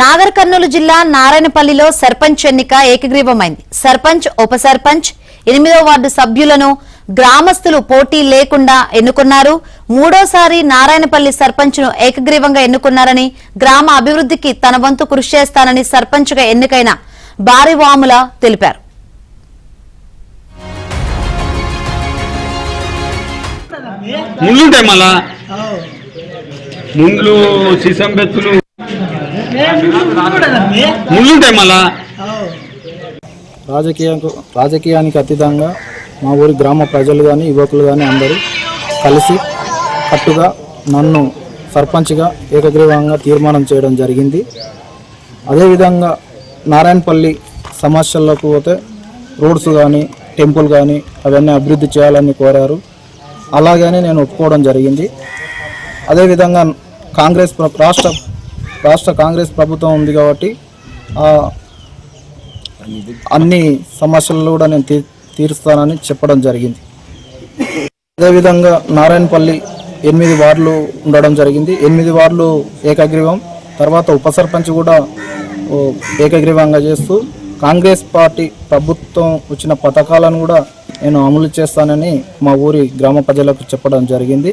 నాగర్ కర్నూలు జిల్లా నారాయణపల్లిలో సర్పంచ్ ఎన్నిక ఏకగ్రీవమైంది. సర్పంచ్, ఉప సర్పంచ్, 8వ వార్డు సభ్యులను గ్రామస్తులు పోటీ లేకుండా ఎన్నుకున్నారు. మూడోసారి నారాయణపల్లి సర్పంచ్ ను ఏకగ్రీవంగా ఎన్నుకున్నారని, గ్రామ అభివృద్ధికి తన వంతు కృషి చేస్తానని సర్పంచ్ గా ఎన్నికైన బారివాముల తెలిపారు. రాజకీయానికి అతీతంగా మా ఊరి గ్రామ ప్రజలు కానీ యువకులు కానీ అందరూ కలిసి కట్టుగా నన్ను సర్పంచ్గా ఏకగ్రీవంగా తీర్మానం చేయడం జరిగింది. అదేవిధంగా నారాయణపల్లి సమస్యల్లోకి పోతే రోడ్స్ కానీ టెంపుల్ కానీ అవన్నీ అభివృద్ధి చేయాలని కోరారు. అలాగని నేను ఒప్పుకోవడం జరిగింది. అదేవిధంగా రాష్ట్ర కాంగ్రెస్ ప్రభుత్వం ఉంది కాబట్టి అన్ని సమస్యలు కూడా నేను తీరుస్తానని చెప్పడం జరిగింది. అదేవిధంగా నారాయణపల్లి 8 వార్డులు ఉండడం జరిగింది. 8 వార్డులు ఏకగ్రీవం, తర్వాత ఉప సర్పంచ్ కూడా ఏకగ్రీవంగా చేస్తూ కాంగ్రెస్ పార్టీ ప్రభుత్వం వచ్చిన పథకాలను కూడా నేను అమలు చేస్తానని మా ఊరి గ్రామ ప్రజలకు చెప్పడం జరిగింది.